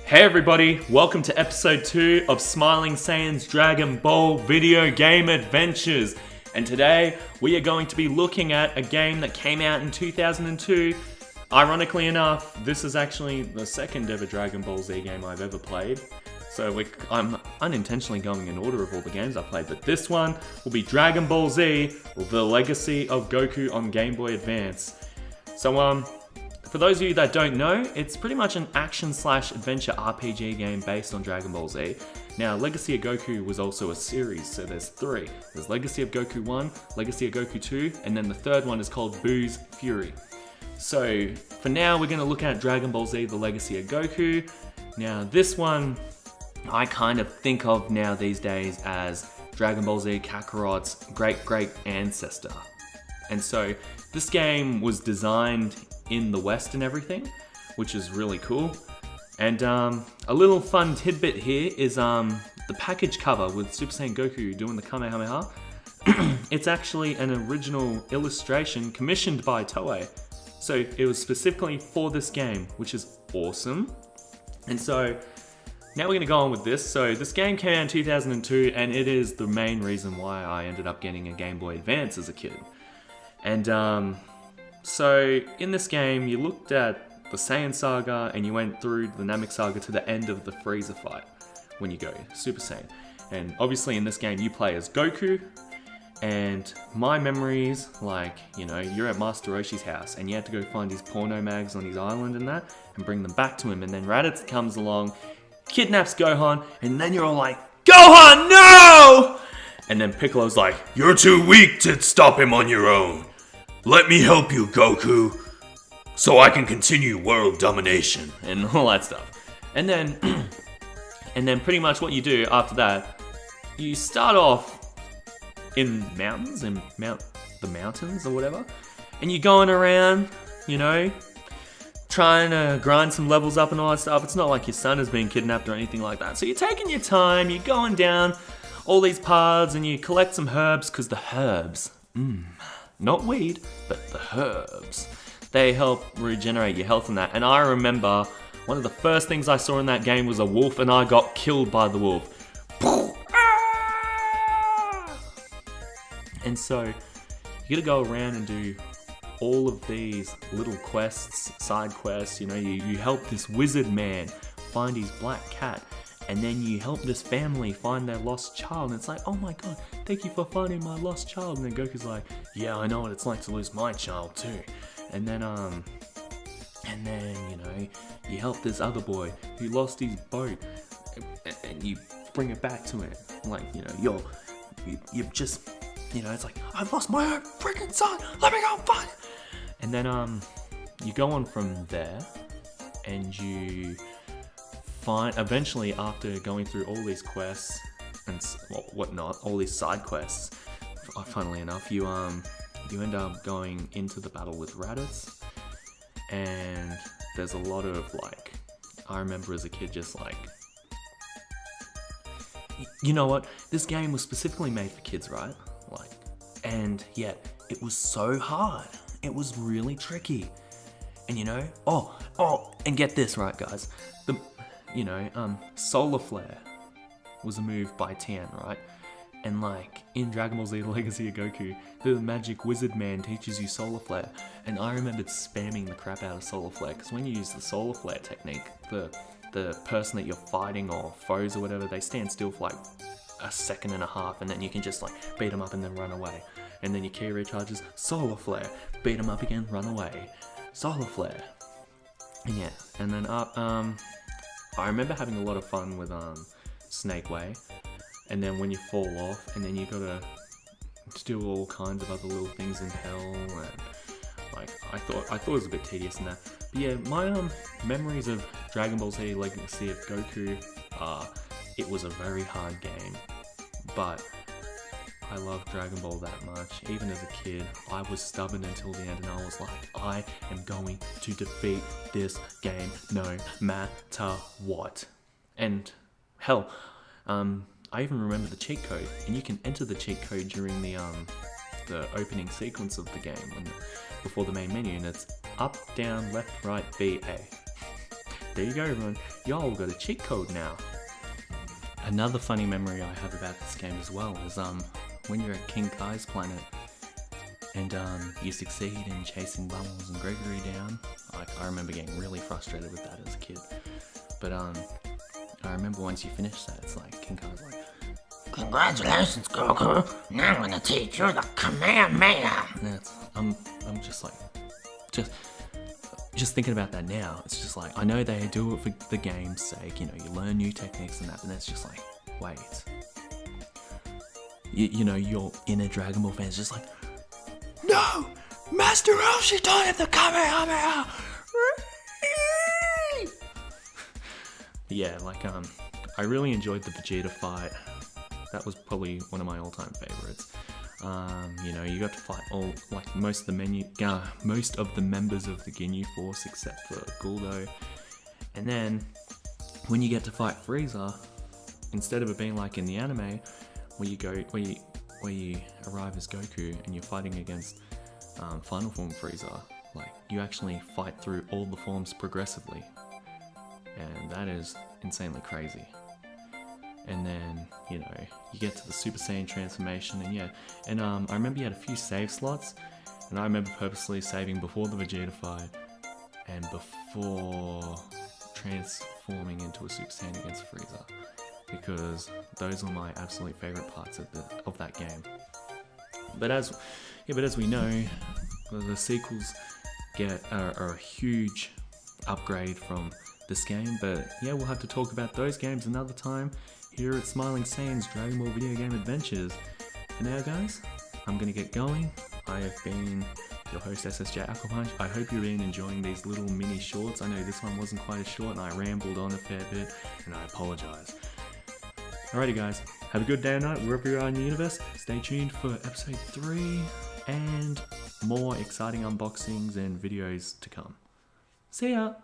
Hey everybody, welcome to episode 2 of Smiling Saiyan's Dragon Ball video game adventures. And today we are going to be looking at a game that came out in 2002. Ironically enough, this is actually the second ever Dragon Ball Z game I've ever played. So I'm unintentionally going in order of all the games I played, but this one will be Dragon Ball Z, The Legacy of Goku on Game Boy Advance. So for those of you that don't know, it's pretty much an action/adventure RPG game based on Dragon Ball Z. Now, Legacy of Goku was also a series, so there's 3. There's Legacy of Goku 1, Legacy of Goku 2, and then the third one is called Buu's Fury. So, for now, we're going to look at Dragon Ball Z, The Legacy of Goku. Now, this one, I kind of think of now these days as Dragon Ball Z Kakarot's great ancestor. And so, this game was designed in the West and everything, which is really cool. And a little fun tidbit here is the package cover with Super Saiyan Goku doing the Kamehameha. It's actually an original illustration commissioned by Toei. So it was specifically for this game, which is awesome. And so now we're going to go on with this. So this game came out in 2002 and it is the main reason why I ended up getting a Game Boy Advance as a kid. And so in this game, you looked at the Saiyan saga and you went through the Namek saga to the end of the Frieza fight when you go Super Saiyan. And obviously in this game, you play as Goku. And my memories, like, you know, you're at Master Roshi's house and you have to go find his porno mags on his island and that and bring them back to him. And then Raditz comes along, kidnaps Gohan, and then you're all like, Gohan, no! And then Piccolo's like, you're too weak to stop him on your own. Let me help you, Goku, so I can continue world domination and all that stuff. And then pretty much what you do after that, you start off in mountains, the mountains or whatever, and you're going around, you know, trying to grind some levels up and all that stuff. It's not like your son has been kidnapped or anything like that. So you're taking your time, you're going down all these paths and you collect some herbs, because the herbs, not weed, but the herbs, they help regenerate your health and that. And I remember one of the first things I saw in that game was a wolf, and I got killed by the wolf. And so you gotta go around and do all of these little quests, side quests. You know, you help this wizard man find his black cat, and then you help this family find their lost child, and it's like, oh my god, thank you for finding my lost child. And then Goku's like, yeah, I know what it's like to lose my child too. And then you know, you help this other boy who lost his boat, and you bring it back to him. Like, you know, you've just, you know, it's like, I've lost my own freaking son, let me go find it. And then you go on from there, and you eventually, after going through all these quests and whatnot, all these side quests, funnily enough, you end up going into the battle with Raditz, and there's a lot of, like, I remember as a kid just like, you know what, this game was specifically made for kids, right? Like, and yet it was so hard. It was really tricky. And you know, and get this right, guys, Solar Flare was a move by Tien, right? And like, in Dragon Ball Z The Legacy of Goku, the magic wizard man teaches you Solar Flare. And I remembered spamming the crap out of Solar Flare, because when you use the Solar Flare technique, the person that you're fighting or foes or whatever, they stand still for like a second and a half, and then you can just like beat them up and then run away. And then your key recharges, Solar Flare, beat them up again, run away, Solar Flare. And yeah, and then I remember having a lot of fun with Snake Way, and then when you fall off, and then you gotta do all kinds of other little things in hell, and like I thought it was a bit tedious in that. But yeah, my memories of Dragon Ball Z Legacy of Goku, it was a very hard game, but I love Dragon Ball that much. Even as a kid, I was stubborn until the end, and I was like, I am going to defeat this game no matter what. And hell, I even remember the cheat code, and you can enter the cheat code during the opening sequence of the game before the main menu, and it's up, down, left, right, B, A. there you go, everyone. Y'all got a cheat code now. Another funny memory I have about this game as well is when you're at King Kai's planet and you succeed in chasing Bubbles and Gregory down. Like, I remember getting really frustrated with that as a kid. But I remember once you finish that, it's like King Kai's like, "Congratulations, Goku! Now I'm gonna teach you the Kamehameha!" And I'm just like, just thinking about that now, it's just like, I know they do it for the game's sake, you know, you learn new techniques and that, but that's just like, wait. You know, your inner Dragon Ball fan is just like, "No! Master Roshi taught him the Kamehameha!" Yeah, like, I really enjoyed the Vegeta fight. That was probably one of my all-time favorites. You know, you got to fight most of the members of the Ginyu Force except for Guldo. And then, when you get to fight Frieza, instead of it being like in the anime, where you arrive as Goku and you're fighting against Final Form Frieza, like, you actually fight through all the forms progressively. And that is insanely crazy. And then, you know, you get to the Super Saiyan transformation, and I remember you had a few save slots, and I remember purposely saving before the Vegeta fight, and before transforming into a Super Saiyan against Frieza, because those are my absolute favourite parts of that game. But as we know, the sequels are a huge upgrade from this game, but yeah, we'll have to talk about those games another time here at Smiling Saiyan's Dragon Ball Video Game Adventures. For now, guys, I'm gonna get going. I have been your host, SSJ Aquapunch. I hope you've been enjoying these little mini shorts. I know this one wasn't quite as short and I rambled on a fair bit, and I apologize. Alrighty, guys, have a good day or night wherever you are in the universe. Stay tuned for episode 3 and more exciting unboxings and videos to come. See ya!